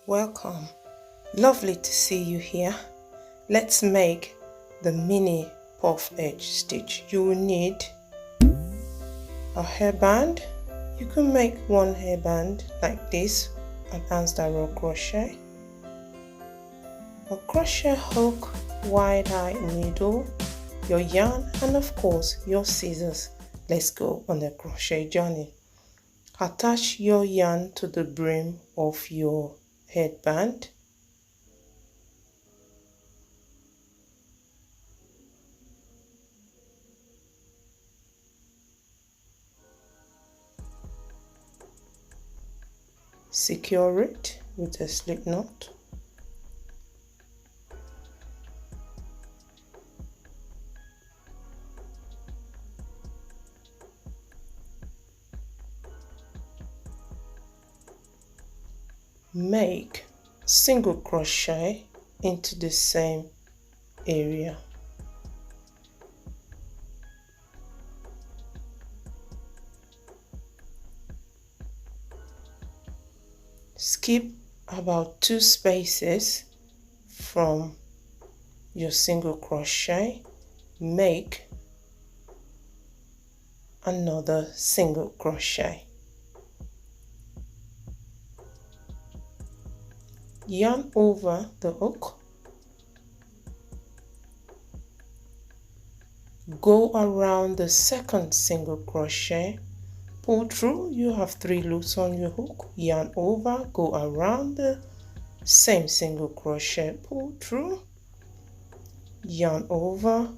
Welcome. Lovely to see you here. Let's make the mini puff edge stitch. You will need a hairband. You can make one hairband like this, advanced arrow crochet, a crochet hook, wide eye needle, your yarn, and of course your scissors. Let's go on the crochet journey. Attach your yarn to the brim of your headband. Secure it with a slip knot. Make single crochet into the same area. Skip about 2 spaces from your single crochet. Make another single crochet. Yarn over the hook. Go around the second single crochet. Pull through. You have 3 loops on your hook. Yarn over, go around the same single crochet, pull through, yarn over,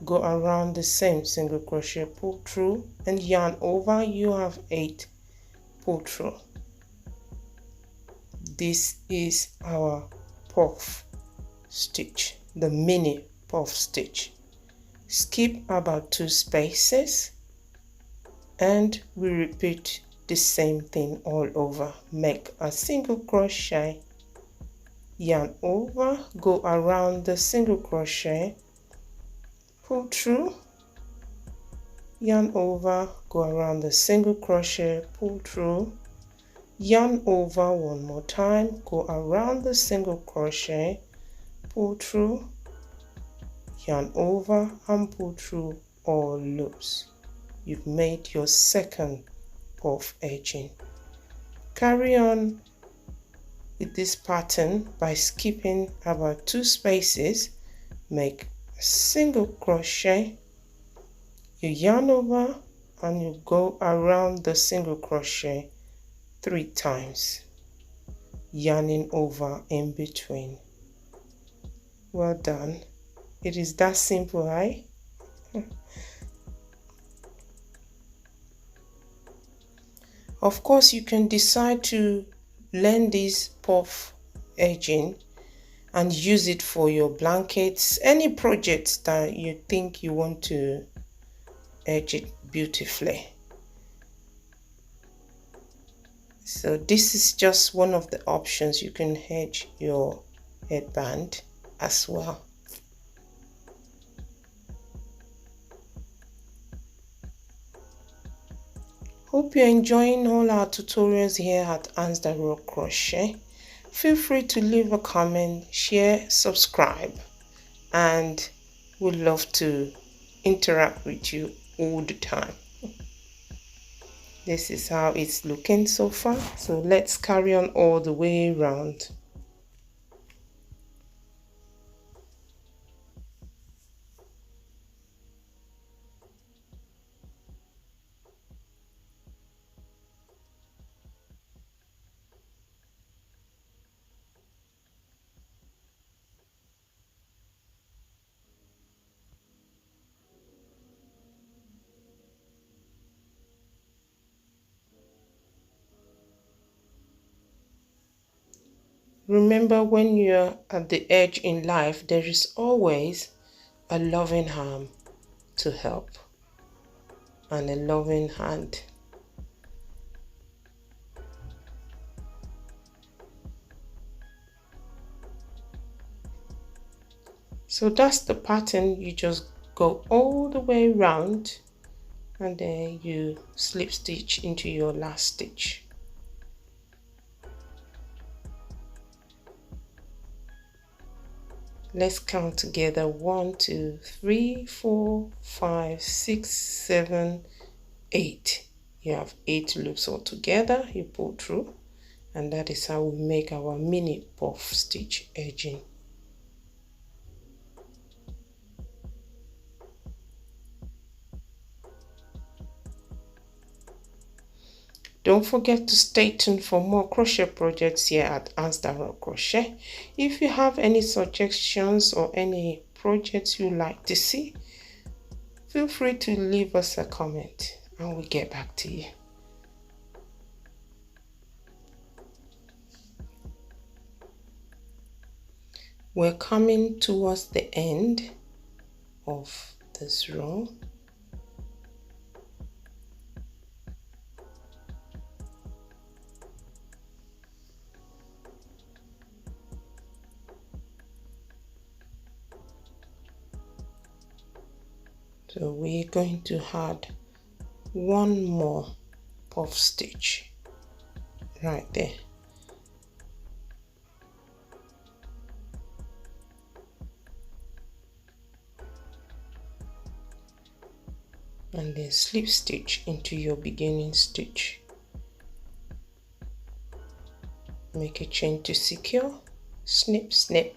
go around the same single crochet, pull through, and yarn over. You have 8 pull through. This is our puff stitch, the mini puff stitch. Skip about 2 spaces and we repeat the same thing all over. Make a single crochet, yarn over, go around the single crochet, pull through, yarn over, go around the single crochet, pull through, yarn over one more time, go around the single crochet, pull through, yarn over, and pull through all loops. You've made your second puff edging. Carry on with this pattern by skipping about 2 spaces. Make a single crochet, you yarn over, and you go around the single crochet 3 times, yarning over in between. Well done. It is that simple, right? Of course, you can decide to learn this puff edging and use it for your blankets, any projects that you think you want to edge it beautifully. So this is just one of the options. You can edge your headband as well. Hope you're enjoying all our tutorials here at Advanced Arrow Crochet. Feel free to leave a comment, share, subscribe, and we'd love to interact with you all the time. This is how it's looking so far. So let's carry on all the way around. Remember, when you're at the edge in life, there is always a loving arm to help and a loving hand. So that's the pattern. You just go all the way around and then you slip stitch into your last stitch. Let's count together. 1, 2, 3, 4, 5, 6, 7, 8. You have 8 loops all together. You pull through, and that is how we make our mini puff stitch edging. Don't forget to stay tuned for more crochet projects here at Anstar Rock Crochet. If you have any suggestions or any projects you'd like to see, feel free to leave us a comment and we'll get back to you. We're coming towards the end of this row. So we're going to add one more puff stitch right there. And then slip stitch into your beginning stitch. Make a chain to secure, snip, snip.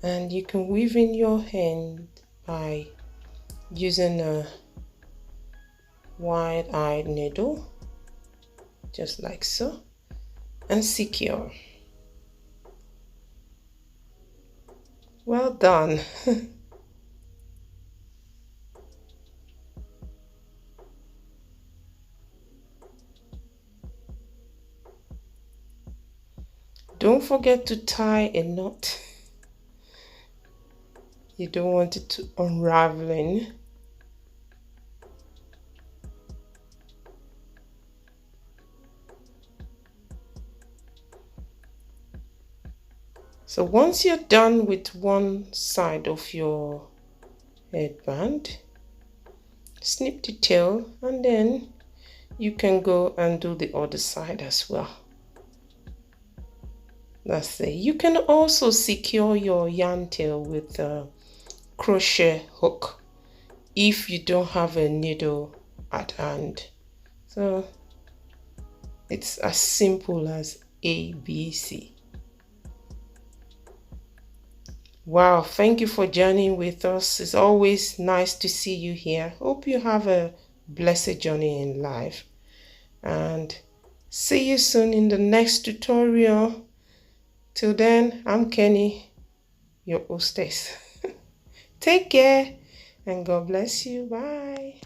And you can weave in your hand by using a wide-eyed needle, just like so, and secure. Well done. Don't forget to tie a knot. You don't want it to unravel. So once you're done with one side of your headband, snip the tail and then you can go and do the other side as well. That's it. You can also secure your yarn tail with a crochet hook if you don't have a needle at hand. So it's as simple as ABC. Wow, thank you for journeying with us. It's always nice to see you here. Hope you have a blessed journey in life, and see you soon in the next tutorial. Till then, I'm Kenny, your hostess. Take care and God bless you. Bye.